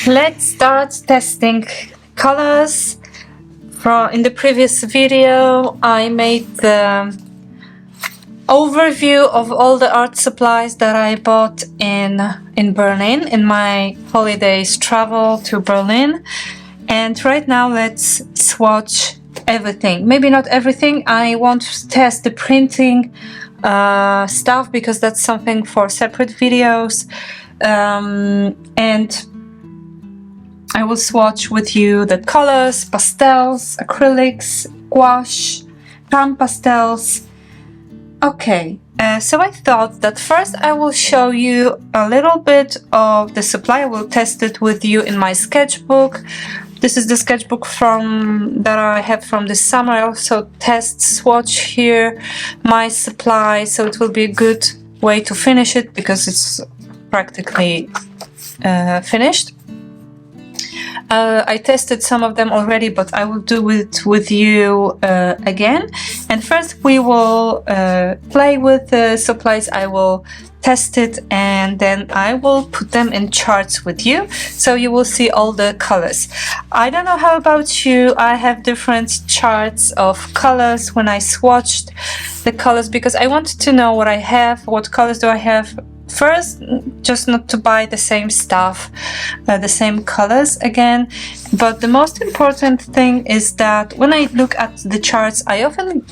Let's start testing colors. In the previous video, I made the overview of all the art supplies that I bought in Berlin in my holidays travel to Berlin. And right now let's swatch everything. Maybe not everything. I want to test the printing stuff because that's something for separate videos. And I will swatch with you the colors, pastels, acrylics, gouache, Caran pastels. Okay, so I thought that first I will show you a little bit of the supply. I will test it with you in my sketchbook. This is the sketchbook that I have from this summer. I also swatch here my supply, so it will be a good way to finish it because it's practically finished. I tested some of them already, but I will do it with you again. And first we will play with the supplies. I will test it and then I will put them in charts with you, so you will see all the colors. I don't know how about you, I have different charts of colors when I swatched the colors because I wanted to know what I have, what colors do I have. First, just not to buy the same stuff, the same colors again. But the most important thing is that when I look at the charts, I often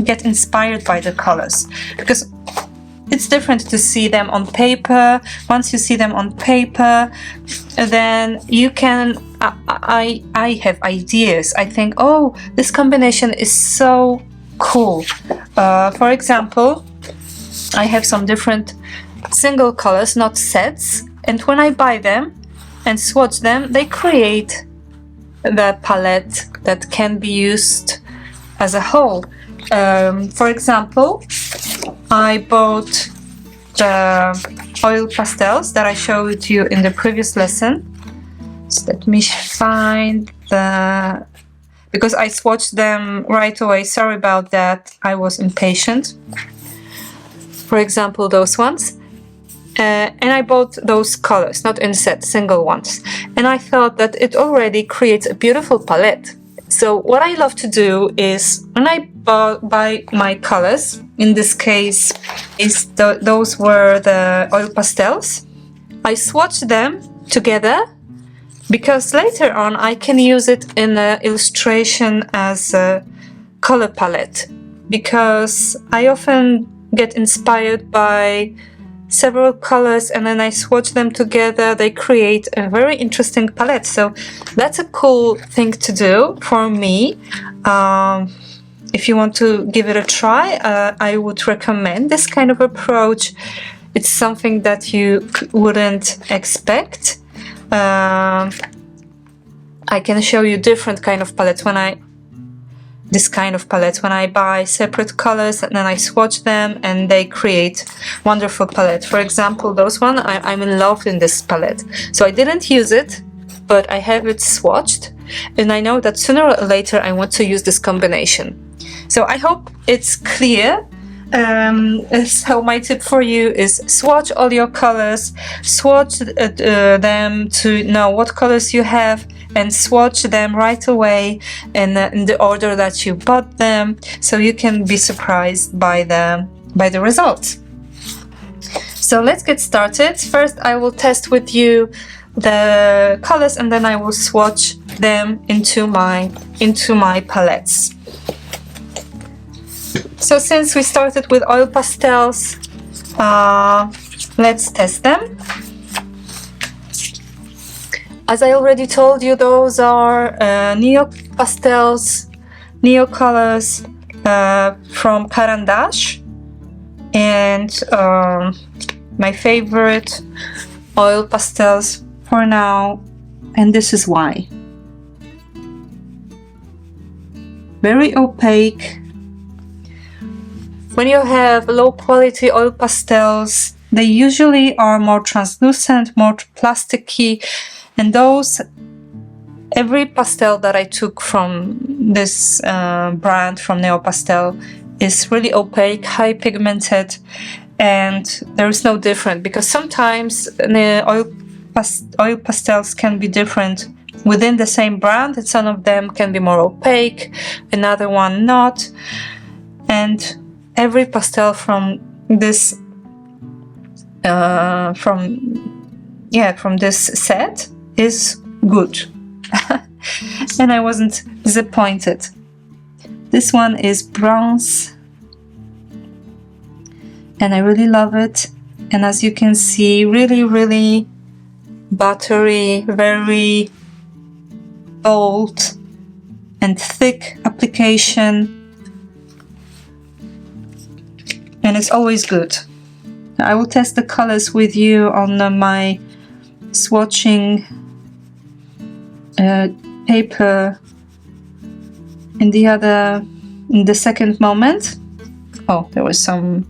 get inspired by the colors because it's different to see them on paper. Once you see them on paper, then you can, I have ideas. I think, oh, this combination is so cool. For example, I have some different single colors, not sets, and when I buy them and swatch them, they create the palette that can be used as a whole. For example, I bought the oil pastels that I showed you in the previous lesson. So let me find because I swatched them right away. Sorry about that, I was impatient. For example, those ones. And I bought those colors, not in set, single ones. And I thought that it already creates a beautiful palette. So what I love to do is when I buy my colors, in this case, those were the oil pastels, I swatch them together because later on I can use it in an illustration as a color palette, because I often get inspired by several colors and then I swatch them together. They create a very interesting palette. So that's a cool thing to do for me. If you want to give it a try, I would recommend this kind of approach. It's something that you wouldn't expect. I can show you different kind of palettes when I buy separate colors and then I swatch them and they create wonderful palette. For example, those one, I'm in love in this palette. So I didn't use it, but I have it swatched and I know that sooner or later I want to use this combination. So I hope it's clear. So my tip for you is swatch all your colors, swatch them to know what colors you have, and swatch them right away in the order that you bought them, so you can be surprised by the results. So let's get started. First I will test with you the colors and then I will swatch them into my palettes. So since we started with oil pastels, let's test them. As I already told you, those are neo pastels, neo colors from Caran, and my favorite oil pastels for now, and this is why. Very opaque. When you have low quality oil pastels, they usually are more translucent, more plasticky, and every pastel that I took from this brand, from Neo Pastel, is really opaque, high pigmented, and there is no different, because sometimes the oil oil pastels can be different within the same brand, and some of them can be more opaque, another one not. And every pastel from this from this set is good. And I wasn't disappointed. This one is bronze, and I really love it. And as you can see, really buttery, very bold and thick application, and it's always good. I will test the colors with you on my swatching paper in the second moment. Oh, there was some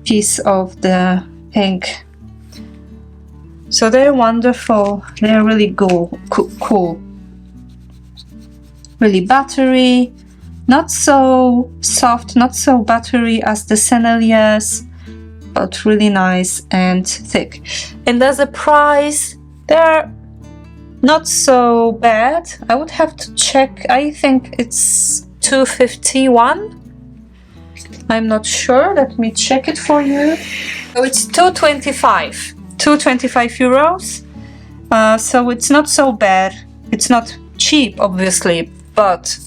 piece of the pink. So they're wonderful. They're really cool. Really buttery, not so soft, not so buttery as the Senneliers, but really nice and thick. And as a price, they're not so bad. I would have to check. I think it's $2.51. I'm not sure. Let me check it for you. So it's €2.25. €2.25. So it's not so bad. It's not cheap, obviously, but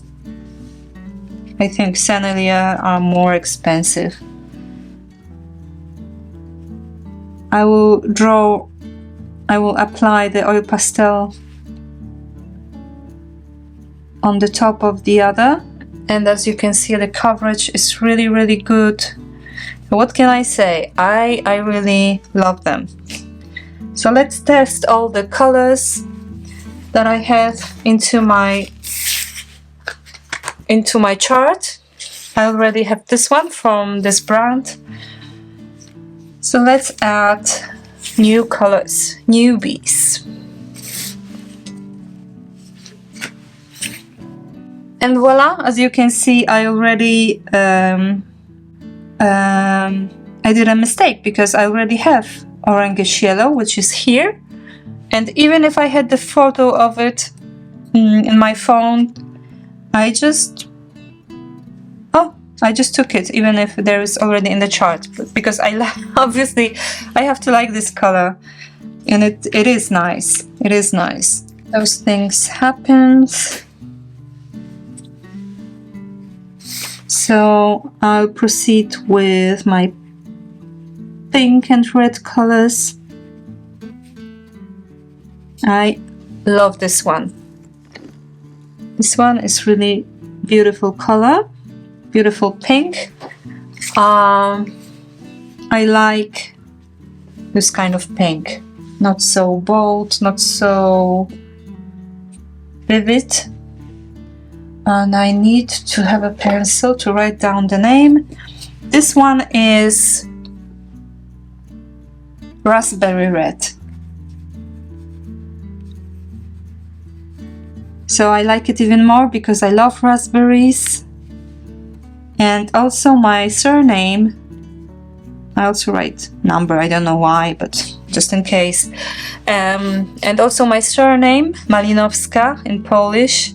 I think Sennelier are more expensive. I will apply the oil pastel on the top of the other, and as you can see, the coverage is really good. What can I say? I really love them. So let's test all the colors that I have into my chart. I already have this one from this brand. So let's add new colors, newbies. And voila, as you can see, I already I did a mistake because I already have orangish yellow, which is here. And even if I had the photo of it in my phone, I just took it, even if there is already in the chart, because obviously I have to like this color, and it is nice. It is nice. Those things happen. So I'll proceed with my pink and red colors. I love this one. This one is really beautiful color, beautiful pink. I like this kind of pink, not so bold, not so vivid. And I need to have a pencil to write down the name. This one is raspberry red. So I like it even more because I love raspberries. And also my surname, I also write number, I don't know why, but just in case. And also my surname, Malinowska in Polish,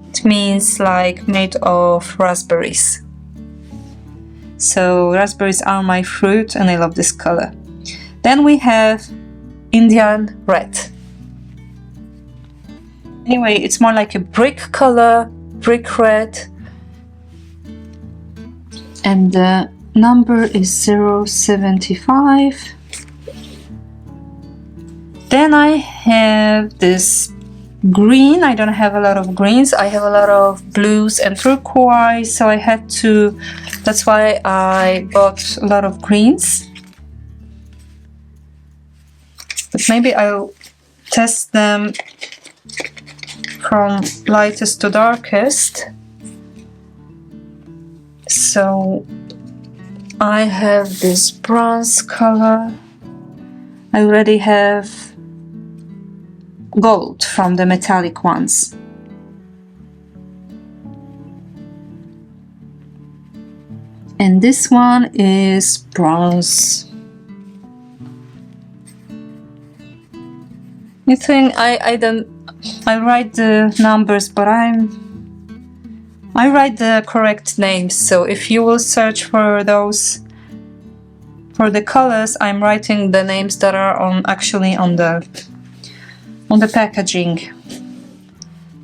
it means like made of raspberries. So raspberries are my fruit and I love this color. Then we have Indian red. Anyway, it's more like a brick color, brick red. And the number is 075. Then I have this green. I don't have a lot of greens. I have a lot of blues and turquoise, so I had to, that's why I bought a lot of greens. But maybe I'll test them from lightest to darkest. So I have this bronze color. I already have gold from the metallic ones. And this one is bronze. You think I write the numbers, but I write the correct names. So if you will search for those, for the colors, I'm writing the names that are actually on the packaging.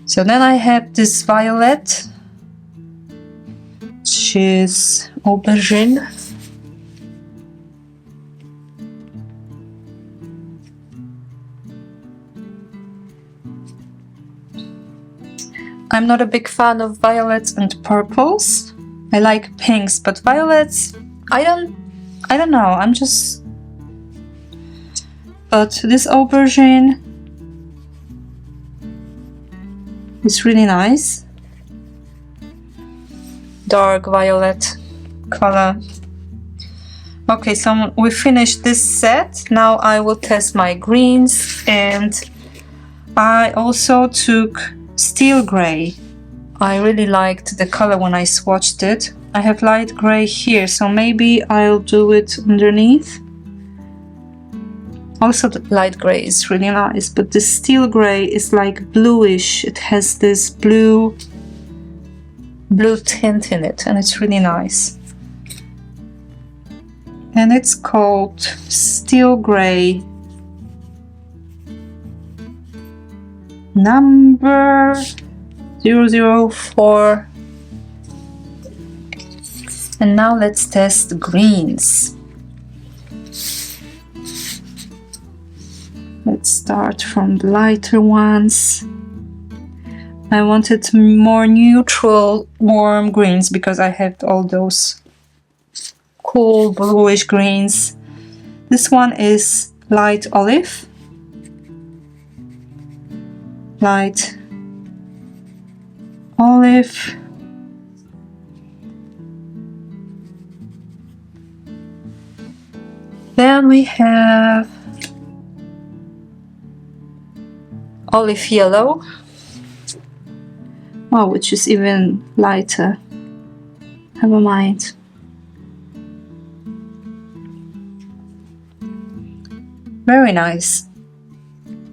So then I have this violet, which is aubergine. I'm not a big fan of violets and purples. I like pinks, but violets, I don't know, I'm just... But this aubergine is really nice. Dark violet color. Okay, so we finished this set. Now I will test my greens, and I also took steel gray. I really liked the color when I swatched it. I have light gray here, so maybe I'll do it underneath. Also the light gray is really nice, but the steel gray is like bluish. It has this blue tint in it, and it's really nice. And it's called steel gray number 004. And now let's test the greens. Let's start from the lighter ones. I wanted more neutral, warm greens because I have all those cool bluish greens. This one is light olive. Light olive. Then we have olive yellow. Wow, which is even lighter. Never mind. Very nice.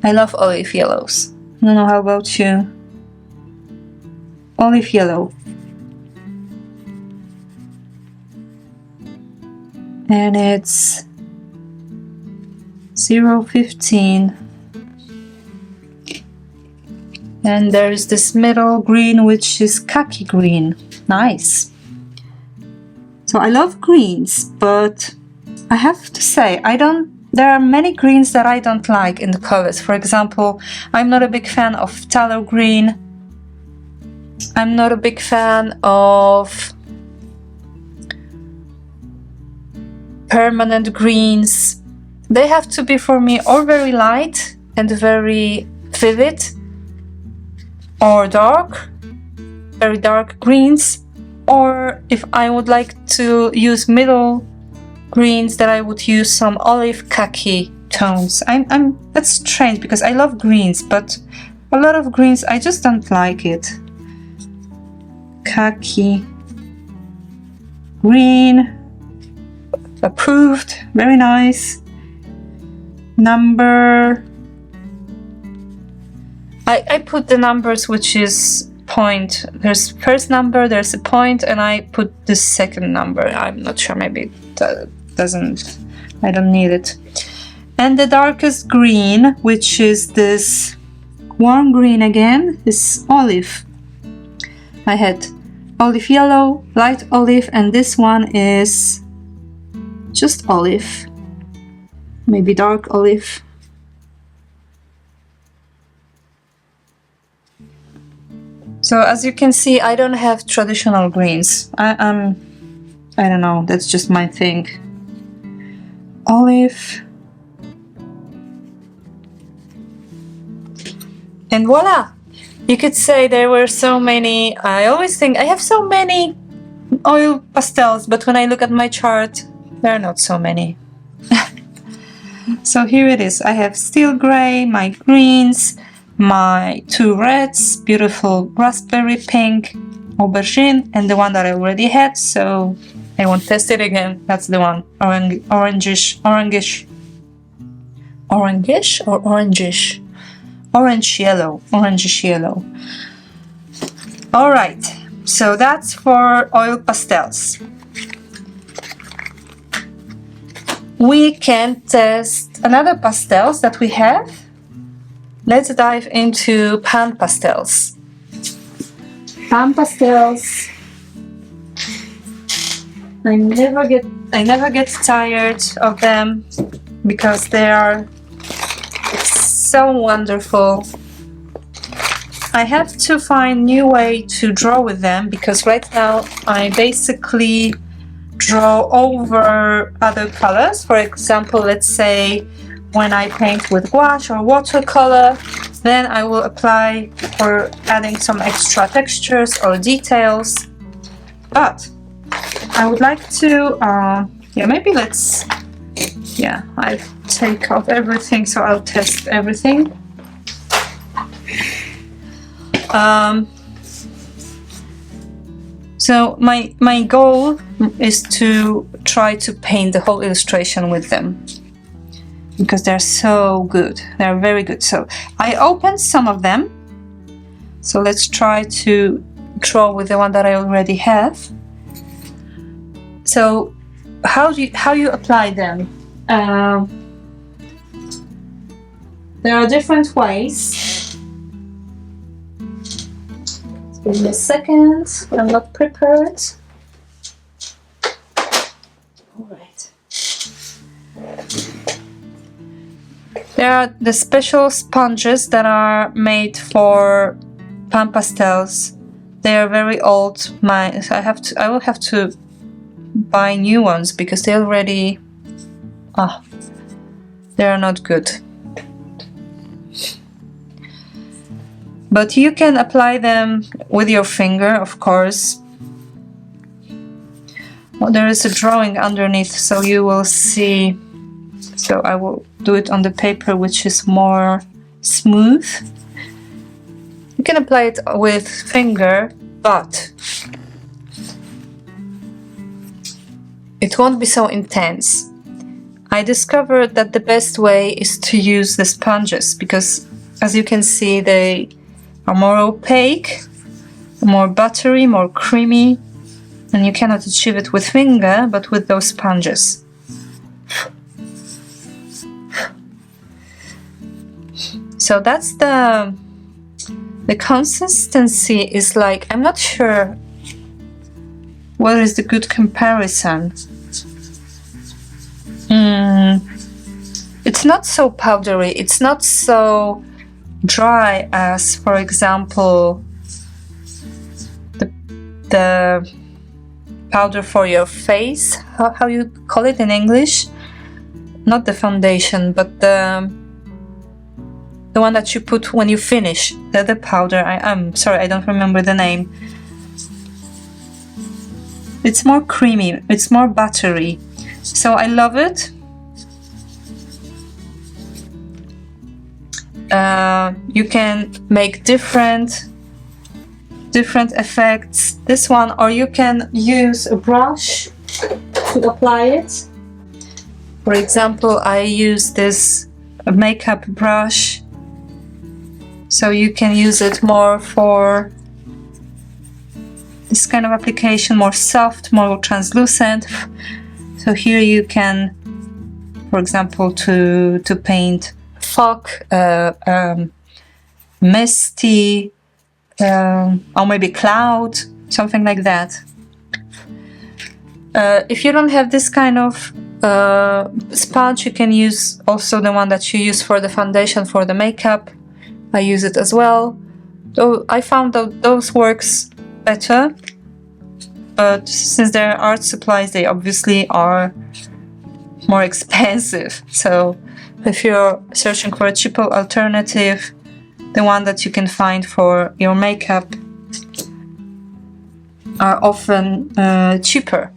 I love olive yellows. I don't know, how about you? Olive yellow. And it's 015. And there's this middle green, which is khaki green. Nice. So I love greens, but I have to say, there are many greens that I don't like in the colors. For example, I'm not a big fan of phthalo green. I'm not a big fan of permanent greens. They have to be for me or very light and very vivid, or dark, very dark greens, or if I would like to use middle greens, that I would use some olive khaki tones. That's strange because I love greens, but a lot of greens I just don't like it. Khaki green, approved, very nice. Number, I put the numbers, which is point. There's first number, there's a point, and I put the second number. I'm not sure, maybe that doesn't, I don't need it. And the darkest green, which is this warm green again, is olive. I had olive yellow, light olive, and this one is just olive, maybe dark olive. So as you can see, I don't have traditional greens. I don't know, that's just my thing. Olive. And voila! You could say there were so many. I always think I have so many oil pastels, but when I look at my chart, there are not so many. So here it is. I have steel gray, my greens, my two reds, beautiful raspberry pink, aubergine, and the one that I already had, so I won't test it again. That's the one, orangish, or orangish. orange yellow, orangish yellow. All right, so that's for oil pastels. We can test another pastels that we have. Let's dive into pan pastels. Pan pastels. I never get tired of them because they are so wonderful. I have to find new way to draw with them because right now I basically draw over other colors. For example, let's say when I paint with gouache or watercolor, then I will apply for adding some extra textures or details. But I would like to, maybe let's, I take off everything, so I'll test everything. So my goal is to try to paint the whole illustration with them because they're so good. They're very good. So I opened some of them. So let's try to draw with the one that I already have. So how you apply them? There are different ways. Give me a second, I'm not prepared. All right. There are the special sponges that are made for pan pastels. They are very old. I will have to buy new ones because they already they are not good. But you can apply them with your finger, of course. Well, there is a drawing underneath, so you will see. So I will do it on the paper, which is more smooth. You can apply it with finger, but it won't be so intense. I discovered that the best way is to use the sponges because, as you can see, they are more opaque, more buttery, more creamy, and you cannot achieve it with finger, but with those sponges. So that's the consistency is like, I'm not sure what is the good comparison. It's not so powdery, it's not so dry as, for example, the powder for your face. How you call it in English? Not the foundation, but the one that you put when you finish. The powder. I'm sorry, I don't remember the name. It's more creamy. It's more buttery. So I love it. You can make different effects. This one, or you can use a brush to apply it. For example, I use this makeup brush, so you can use it more for this kind of application, more soft, more translucent. So here you can, for example, to paint fog, misty, or maybe cloud, something like that. If you don't have this kind of sponge, you can use also the one that you use for the foundation for the makeup. I use it as well. Though I found that those works better, but since they're art supplies, they obviously are more expensive. So if you're searching for a cheaper alternative, the one that you can find for your makeup are often cheaper.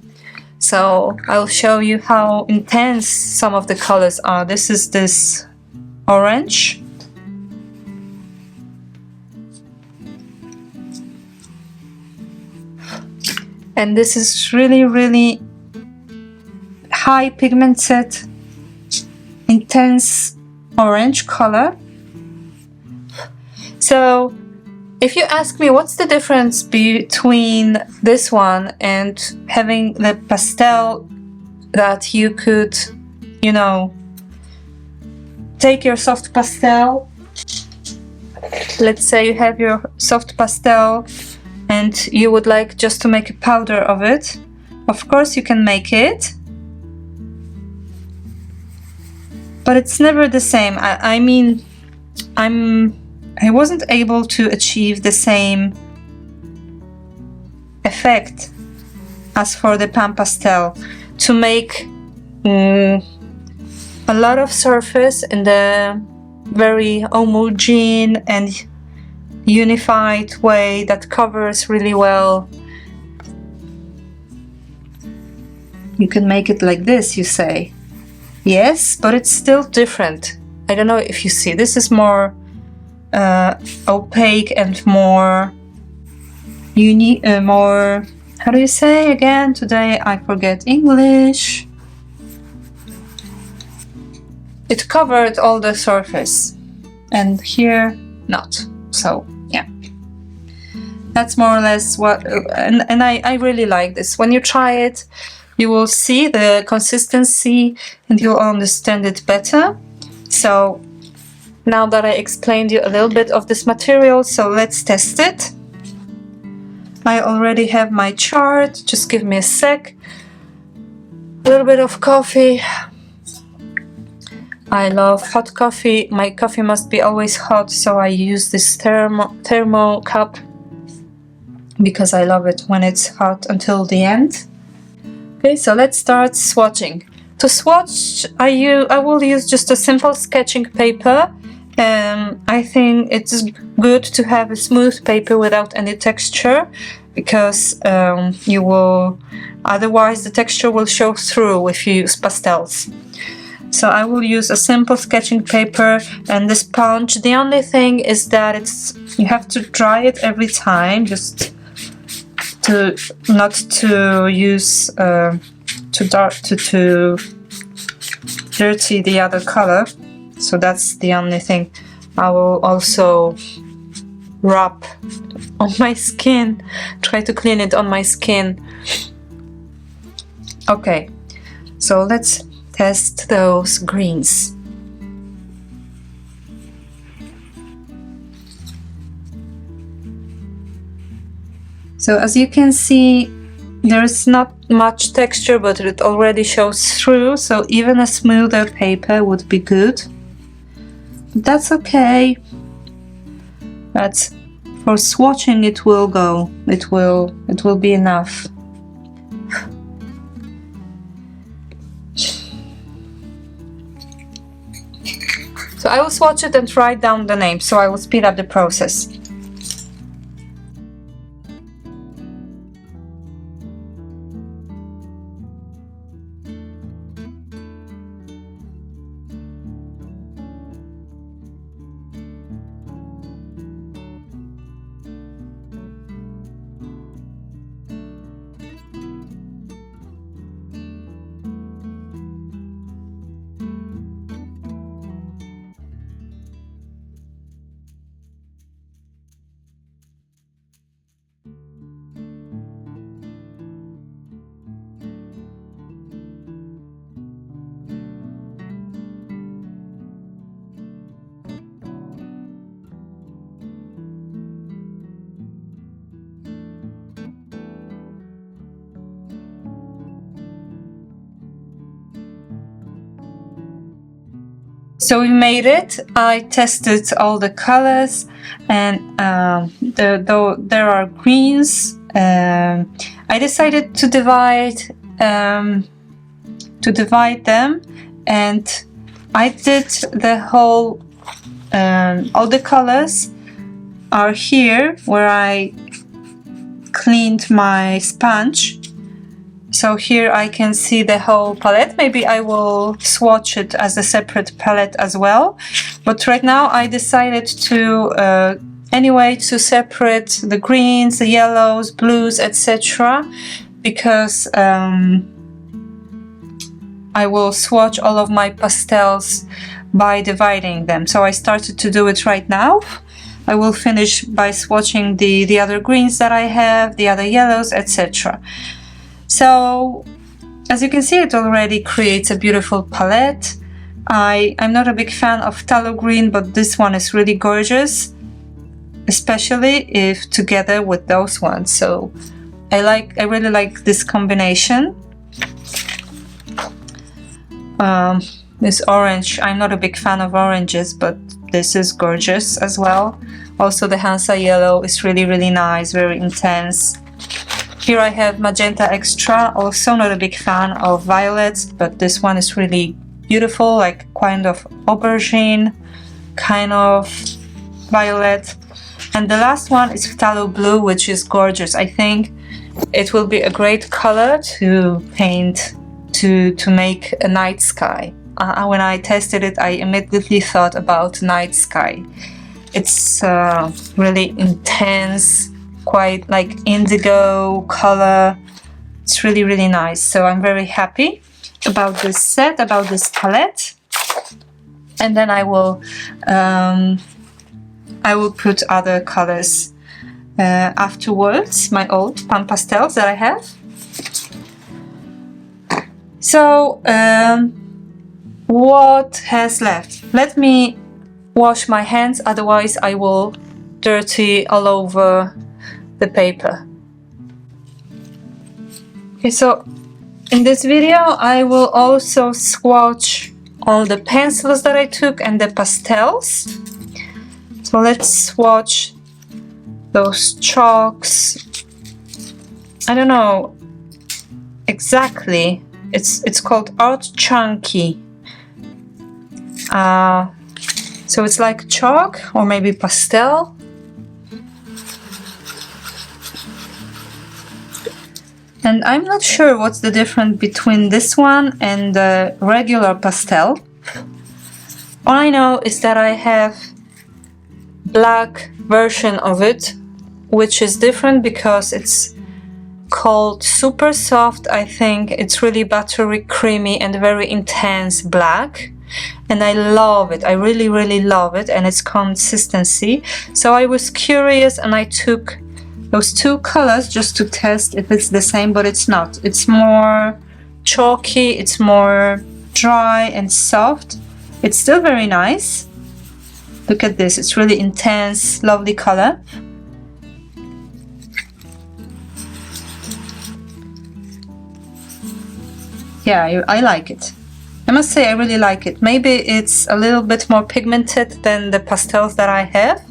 So I'll show you how intense some of the colors are. This is this orange. And this is really, really high pigmented, intense orange color. So if you ask me what's the difference between this one and having the pastel that you could, you know, take your soft pastel, let's say you have your soft pastel and you would like just to make a powder of it, of course you can make it, but it's never the same. I mean, I wasn't able to achieve the same effect as for the pan pastel, to make a lot of surface in the very homogeneous and unified way that covers really well. You can make it like this, you say. Yes, but it's still different. I don't know if you see, this is more opaque and more more, how do you say again? Today I forget English. It covered all the surface, and here not. So yeah, that's more or less what, and I really like this. When you try it, you will see the consistency and you'll understand it better. So now that I explained you a little bit of this material, so let's test it. I already have my chart, just give me a sec. A little bit of coffee. I love hot coffee. My coffee must be always hot, so I use this thermo cup because I love it when it's hot until the end. Okay, so let's start swatching. To swatch, I will use just a simple sketching paper. I think it's good to have a smooth paper without any texture, because you will, otherwise the texture will show through if you use pastels. So I will use a simple sketching paper and the sponge. The only thing is that you have to dry it every time, just to not to use too dirty the other color. So that's the only thing. I will also rub on my skin, try to clean it on my skin. Okay, so let's test those greens. So as you can see, there's not much texture, but it already shows through, so even a smoother paper would be good. That's okay. But for swatching it will go. It will be enough. So I will swatch it and write down the name, so I will speed up the process. So we made it. I tested all the colors, and though there are greens, I decided to divide them, and I did the whole. All the colors are here where I cleaned my sponge. So here I can see the whole palette. Maybe I will swatch it as a separate palette as well. But right now I decided to anyway to separate the greens, the yellows, blues, etc. because I will swatch all of my pastels by dividing them. So I started to do it right now. I will finish by swatching the other greens that I have, the other yellows, etc. So as you can see, it already creates a beautiful palette. I'm not a big fan of phthalo green, but this one is really gorgeous, especially if together with those ones. So I really like this combination. This orange, I'm not a big fan of oranges, but this is gorgeous as well. Also the Hansa yellow is really, really nice, very intense. Here I have magenta extra, also not a big fan of violets, but this one is really beautiful, like kind of aubergine, kind of violet. And the last one is phthalo blue, which is gorgeous. I think it will be a great color to paint to make a night sky. When I tested it, I immediately thought about night sky. It's really intense, quite like indigo color. It's really, really nice. So I'm very happy about this set, about this palette. And then I will put other colors afterwards, my old pastels that I have. So what has left? Let me wash my hands, otherwise I will dirty all over the paper. Okay, so in this video I will also swatch all the pencils that I took and the pastels. So let's swatch those chalks. I don't know exactly. It's called Art Chunky. So it's like chalk or maybe pastel. And I'm not sure what's the difference between this one and the regular pastel. All I know is that I have black version of it, which is different because it's called super soft. I think it's really buttery, creamy and very intense black, and I love it. I really, really love it, and its consistency. So I was curious and I took those two colors just to test if it's the same, but it's not. It's more chalky, it's more dry and soft. It's still very nice. Look at this, it's really intense, lovely color. Yeah, I like it. I must say I really like it. Maybe it's a little bit more pigmented than the pastels that I have.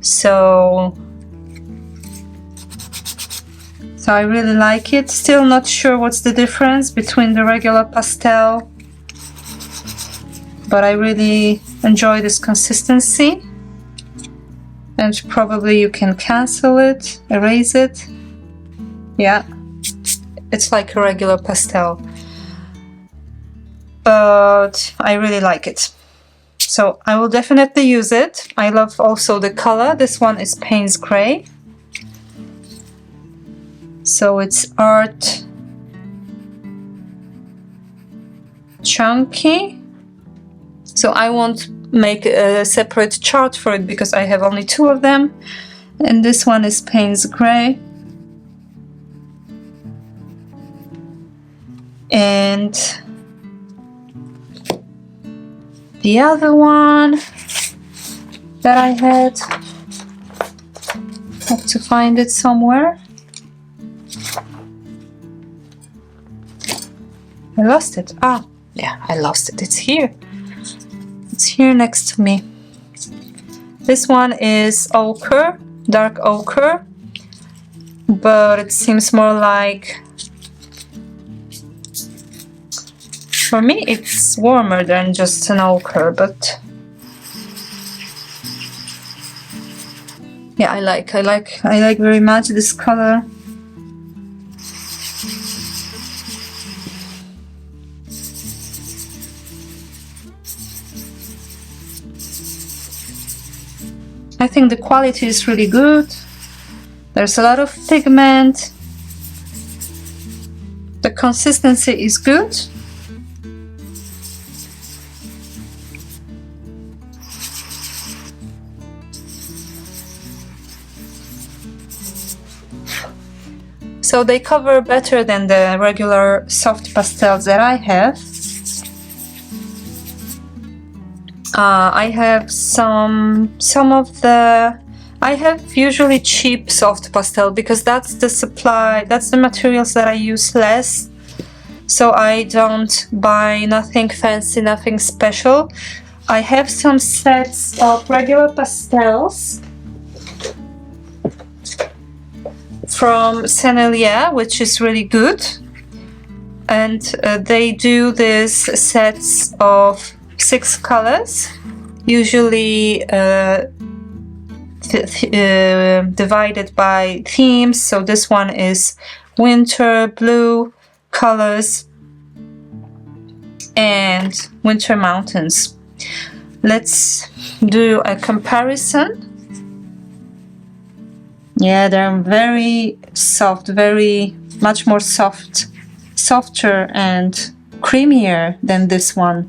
So I really like it. Still not sure what's the difference between the regular pastel, but I really enjoy this consistency. And probably you can cancel it, erase it. Yeah, it's like a regular pastel, but I really like it. So I will definitely use it. I love also the color. This one is Payne's Gray. So it's Art Chunky. So I won't make a separate chart for it because I have only two of them. And this one is Payne's Gray. And the other one that I had, have to find it somewhere. I lost it. Ah, yeah, I lost it. It's here. It's here next to me. This one is ochre, dark ochre, but it seems more like, for me it's warmer than just an ochre, but yeah, I like very much this color. I think the quality is really good. There's a lot of pigment. The consistency is good. So they cover better than the regular soft pastels that I have. I have some of the... I have usually cheap soft pastel because that's the supply, that's the materials that I use less. So I don't buy nothing fancy, nothing special. I have some sets of regular pastels from Sennelier, which is really good, and they do these sets of 6 colors, usually divided by themes. So this one is winter blue colors and winter mountains. Let's do a comparison. Yeah, they're very soft, very much more softer and creamier than this one.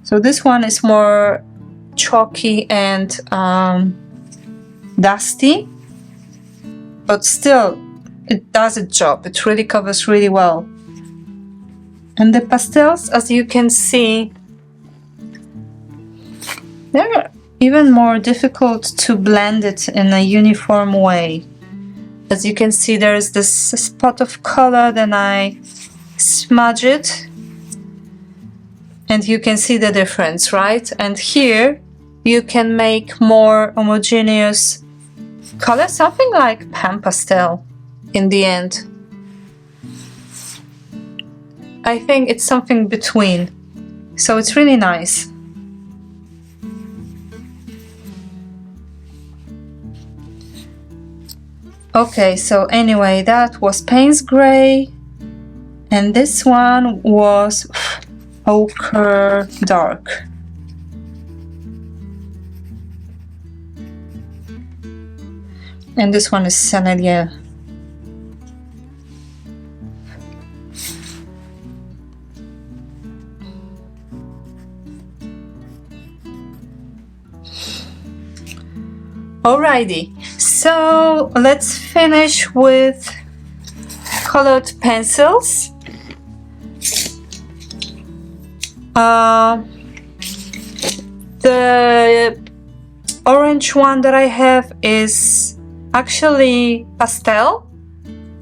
So this one is more chalky and dusty, but still it does its job. It really covers really well. And the pastels, as you can see, they're even more difficult to blend it in a uniform way. As you can see, there's this spot of color, then I smudge it and you can see the difference, right? And here you can make more homogeneous color, something like pan pastel in the end. I think it's something between, so it's really nice. Okay, so anyway, that was Payne's Gray, and this one was Ochre Dark. And this one is Sennelier. Alrighty, so let's finish with colored pencils. The orange one that I have is actually pastel.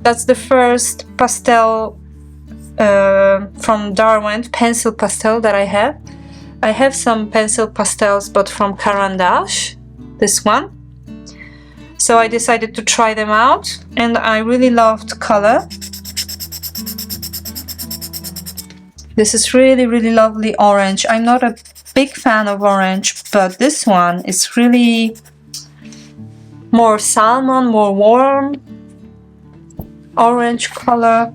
That's the first pastel from Derwent, pencil pastel that I have. I have some pencil pastels, but from Caran, this one. So I decided to try them out, and I really loved color. This is really, really lovely orange. I'm not a big fan of orange, but this one is really more salmon, more warm orange color.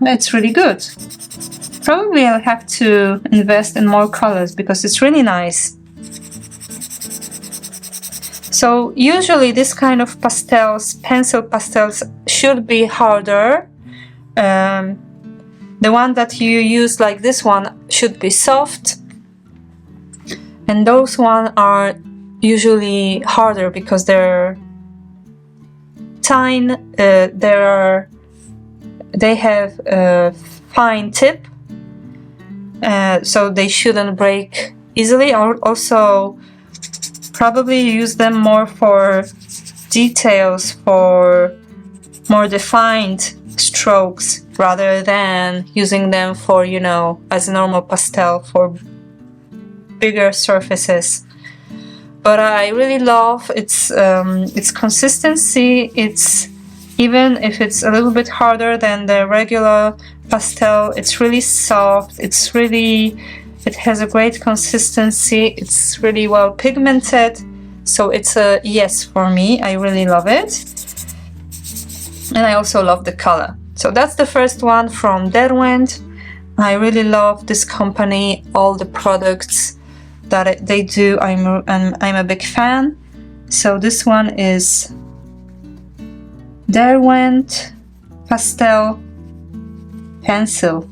It's really good. Probably I'll have to invest in more colors because it's really nice. So usually this kind of pastels, pencil pastels, should be harder. The one that you use, like this one, should be soft, and those ones are usually harder because they're tiny. They have a fine tip, so they shouldn't break easily. Or also, probably use them more for details, for more defined strokes, rather than using them for, you know, as a normal pastel for bigger surfaces. But I really love its consistency. It's, even if it's a little bit harder than the regular pastel, it's really soft. It has a great consistency. It's really well pigmented. So it's a yes for me. I really love it. And I also love the color. So that's the first one from Derwent. I really love this company, all the products that they do. I'm a big fan. So this one is Derwent Pastel pencil,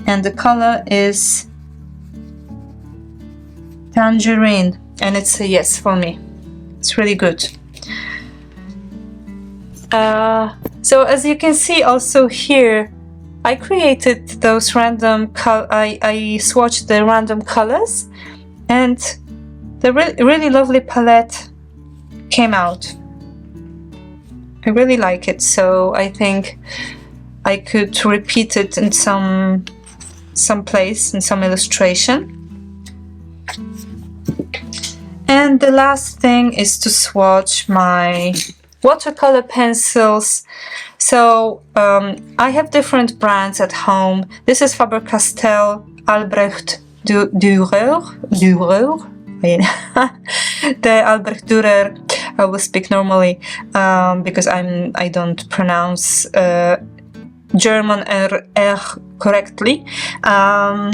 and the color is tangerine, and it's a yes for me. It's really good. So as you can see also here, I created those random I swatched the random colors, and the really lovely palette came out. I really like it, so I think I could repeat it in some place, in some illustration. And the last thing is to swatch my watercolor pencils. So I have different brands at home. This is Faber Castell Albrecht Durer. The Albrecht Durer. I will speak normally because I don't pronounce German R correctly. I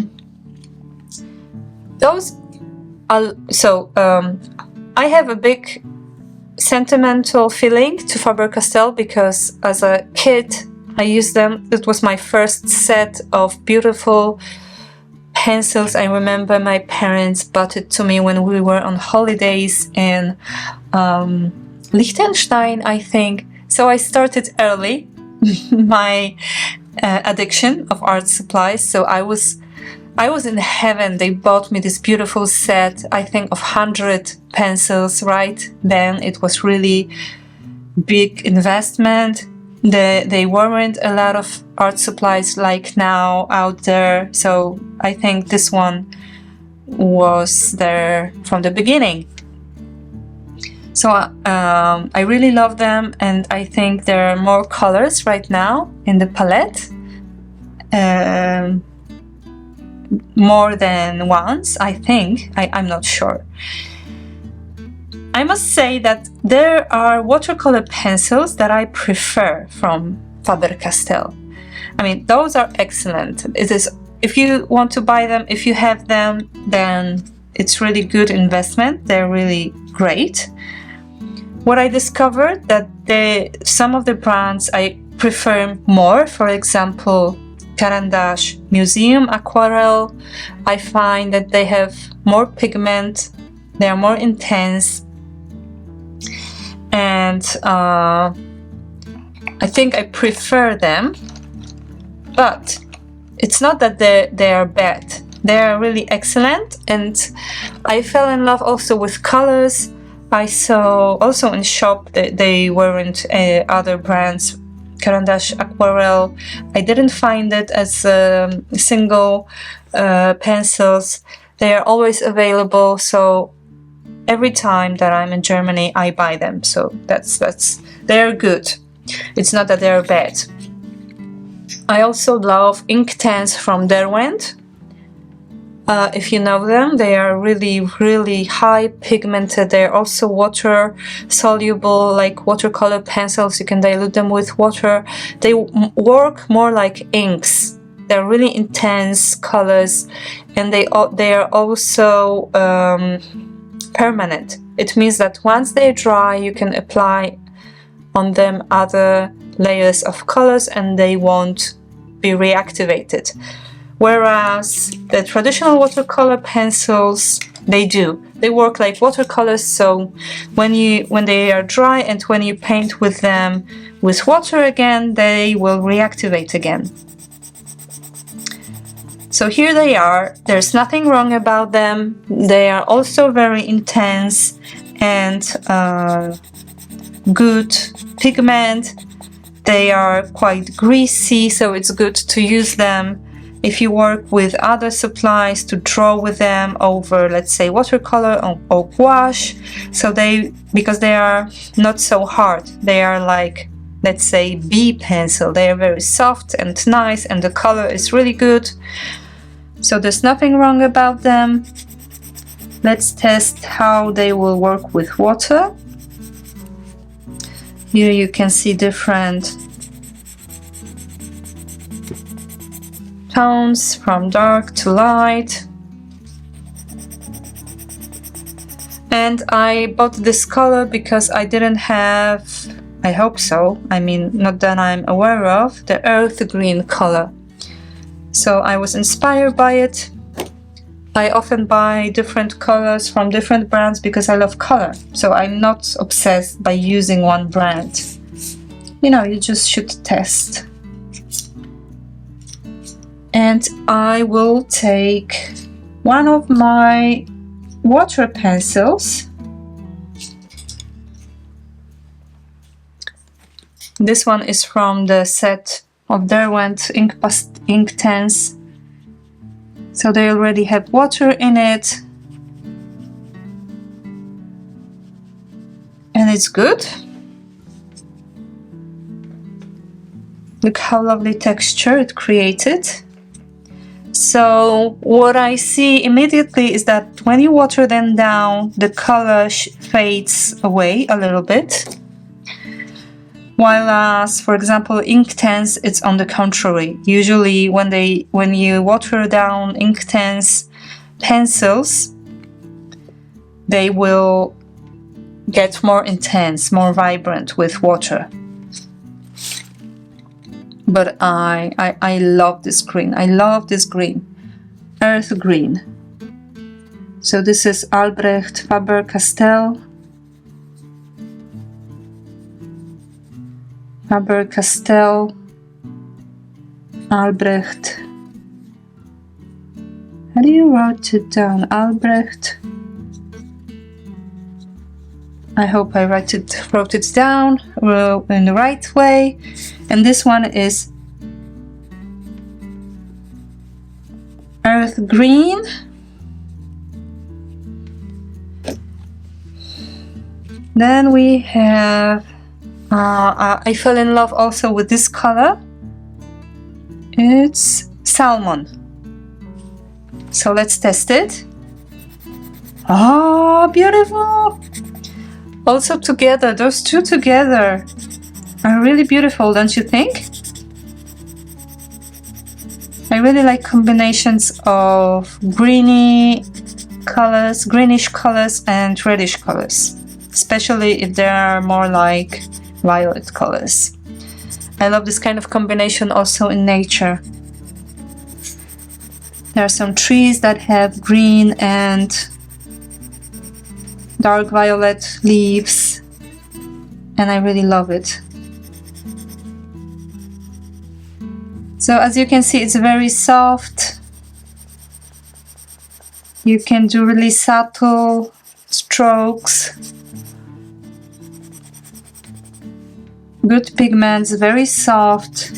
have a big sentimental feeling to Faber Castell because as a kid I used them. It was my first set of beautiful pencils. I remember my parents bought it to me when we were on holidays in Liechtenstein, I think. So I started early my addiction of art supplies. So I was in heaven. They bought me this beautiful set, I think of 100 pencils right then. It was really big investment. They weren't a lot of art supplies like now out there. So I think this one was there from the beginning. So I really love them, and I think there are more colors right now in the palette. More than once, I think. I'm not sure. I must say that there are watercolor pencils that I prefer from Faber Castell. I mean, those are excellent. It is, if you want to buy them, if you have them, then it's really good investment. They're really great. What I discovered that some of the brands I prefer more, for example, Caran Museum Aquarelle, I find that they have more pigment, they are more intense, and I think I prefer them. But it's not that they are bad. They are really excellent, and I fell in love also with colors. I saw also in shop that they weren't other brands. Caran Aquarelle, I didn't find it as single pencils. They are always available, so every time that I'm in Germany I buy them. So they're good. It's not that they're bad. I also love Inktense from Derwent. If you know them, they are really high pigmented. They're also water soluble, like watercolor pencils. You can dilute them with water. They work more like inks. They're really intense colors, and they are also permanent. It means that once they dry, you can apply on them other layers of colors and they won't be reactivated. Whereas the traditional watercolor pencils, they work like watercolors. So when they are dry and when you paint with them with water again, they will reactivate again. So here they are. There's nothing wrong about them. They are also very intense and good pigment. They are quite greasy, so it's good to use them if you work with other supplies to draw with them over, let's say, watercolor or gouache. So because they are not so hard, they are like, let's say, B pencil. They are very soft and nice, and the color is really good. So there's nothing wrong about them. Let's test how they will work with water. Here you can see different tones from dark to light. And I bought this color because I I hope so. I mean, not that I'm aware of, the earth green color. So I was inspired by it. I often buy different colors from different brands because I love color. So I'm not obsessed by using one brand. You know, you just should test. And I will take one of my water pencils. This one is from the set of Derwent ink tens. So they already have water in it. And it's good. Look how lovely texture it created. So what I see immediately is that when you water them down, the color fades away a little bit. While as, for example, ink tens, it's on the contrary. Usually when you water down ink tens pencils, they will get more intense, more vibrant with water. But I love this green. I love this green. Earth green. So this is Albrecht Faber Castell. Faber Castell Albrecht. How do you write it down? Albrecht. I hope I wrote it down in the right way. And this one is earth green. Then we have, I fell in love also with this color. It's salmon. So let's test it. Oh, beautiful. Also together, those two together are really beautiful, don't you think? I really like combinations of greenish colors and reddish colors, especially if they are more like violet colors. I love this kind of combination also in nature. There are some trees that have green and dark violet leaves, and I really love it. So as you can see, it's very soft. You can do really subtle strokes. Good pigments, very soft,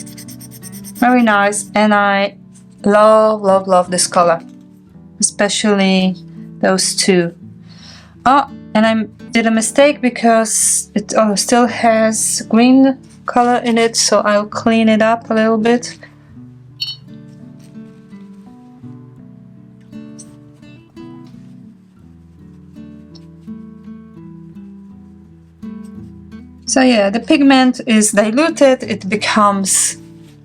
very nice, and I love this color, especially those two. Oh, and I did a mistake because it still has green color in it, so I'll clean it up a little bit. So yeah, the pigment is diluted, it becomes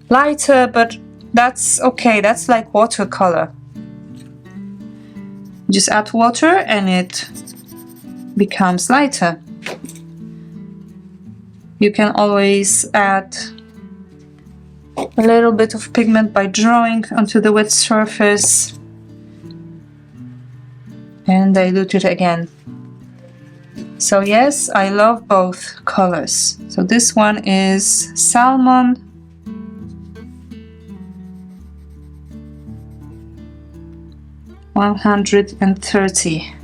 lighter, but that's okay, that's like watercolor. Just add water and it becomes lighter. You can always add a little bit of pigment by drawing onto the wet surface and dilute it again. So yes, I love both colors. So this one is salmon. $130.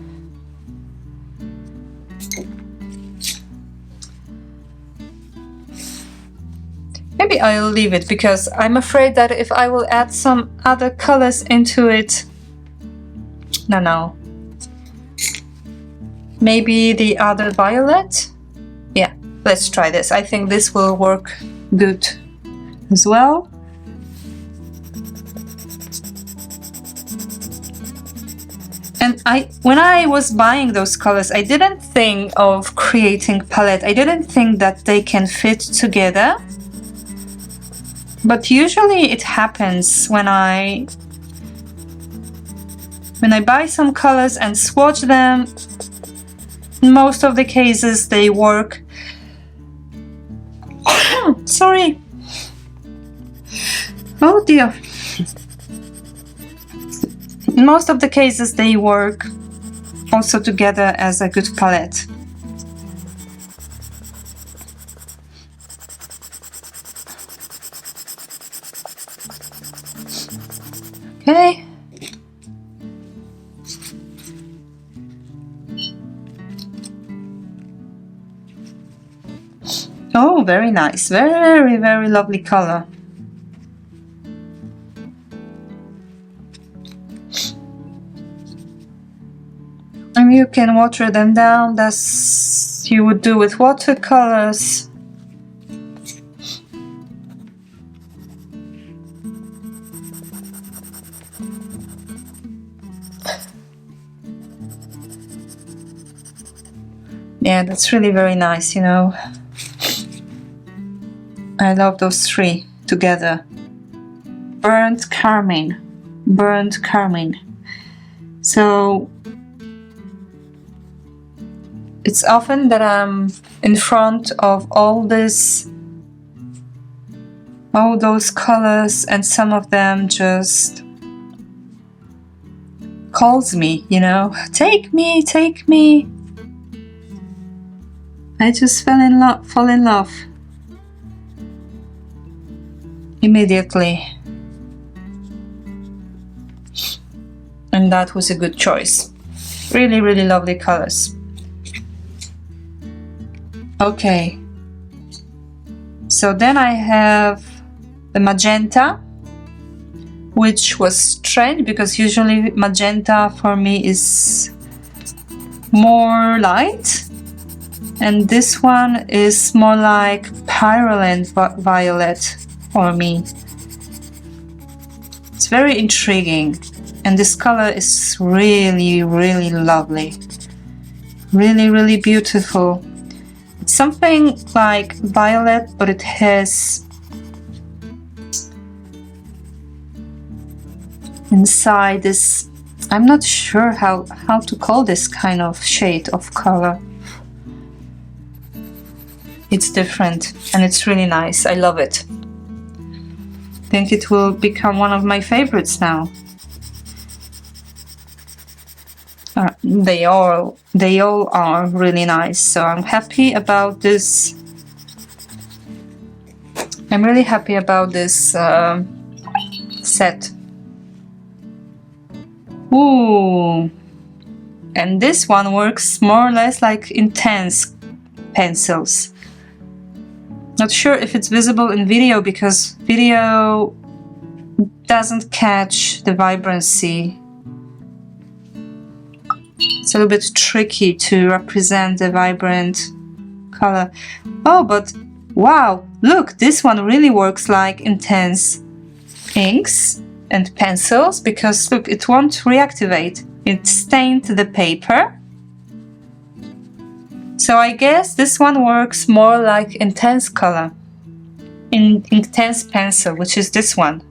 Maybe I'll leave it because I'm afraid that if I will add some other colors into it, no. Maybe the other violet? Yeah, let's try this. I think this will work good as well. And when I was buying those colors, I didn't think of creating palette. I didn't think that they can fit together. But usually it happens when I buy some colors and swatch them. In most of the cases they work Oh, sorry. Oh dear. In most of the cases they work also together as a good palette. Okay. Oh, very nice. Very, very lovely color. And you can water them down as you would do with watercolors. Yeah, that's really very nice, you know. I love those three together. Burnt carmine. Burnt carmine. So it's often that I'm in front of all those colors, and some of them just calls me, you know, take me, take me. I just fall in love immediately, and that was a good choice. Really, really lovely colors. Okay, so then I have the magenta, which was strange because usually magenta for me is more light, and this one is more like pyrrolent violet for me. It's very intriguing, and this color is really, really lovely. Really, really beautiful. It's something like violet, but it has inside this, I'm not sure how to call this kind of shade of color. It's different and it's really nice. I love it. I think it will become one of my favorites now. They all are really nice, so I'm happy about this. I'm really happy about this set. Ooh, and this one works more or less like intense pencils. Not sure if it's visible in video because video doesn't catch the vibrancy. It's a little bit tricky to represent the vibrant color. Oh, but wow, look, this one really works like intense inks and pencils because look, it won't reactivate. It stained the paper. So I guess this one works more like intense color, intense pencil, which is this one.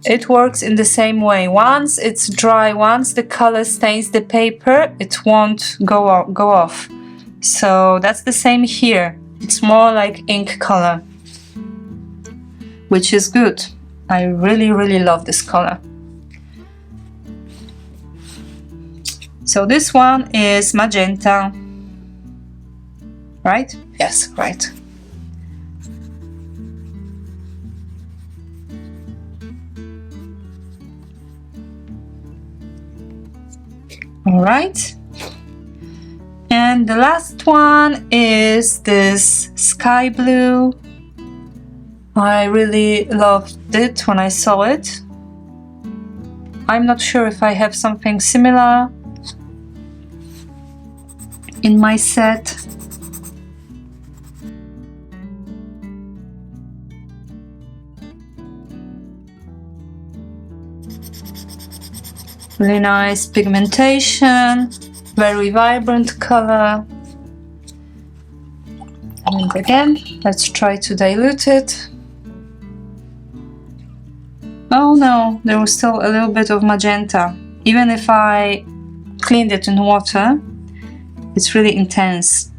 It works in the same way. Once it's dry, once the color stains the paper, it won't go off. So that's the same here. It's more like ink color, which is good. I really, really love this color. So this one is magenta, right? Yes, right. All right. And the last one is this sky blue. I really loved it when I saw it. I'm not sure if I have something similar in my set. Really nice pigmentation, very vibrant color. And again, let's try to dilute it. Oh no, there was still a little bit of magenta. Even if I cleaned it in water, it's really intense.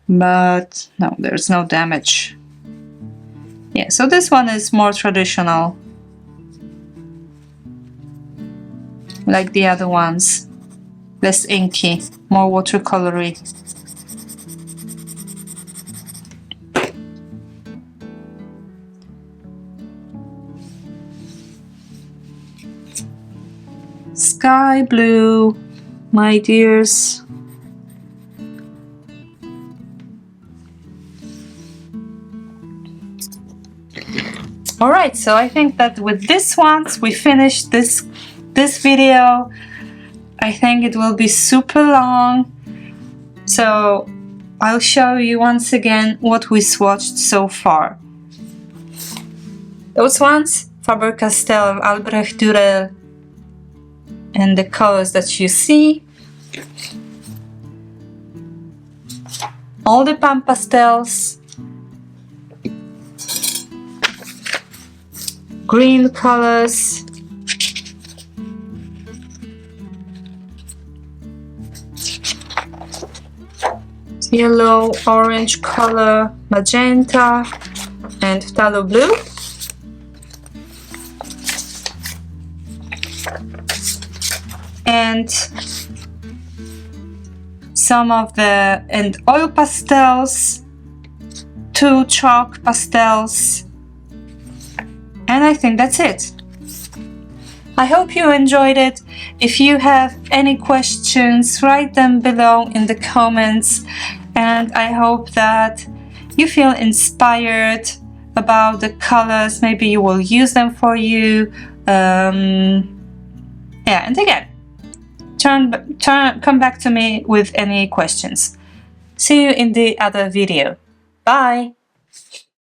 but no, there's no damage. Yeah, so this one is more traditional, like the other ones, less inky, more watercolory. Sky blue, my dears. All right, so I think that with this ones we finished this video. I think it will be super long, so I'll show you once again what we swatched so far. Those ones, Faber Castell Albrecht Durer, and the colors that you see. All the pastels, green colors, yellow, orange color, magenta, and phthalo blue. And some of the oil pastels, 2 chalk pastels, and I think that's it. I hope you enjoyed it. If you have any questions, write them below in the comments, and I hope that you feel inspired about the colors. Maybe you will use them for you. Yeah, and again, come back to me with any questions. See you in the other video. Bye!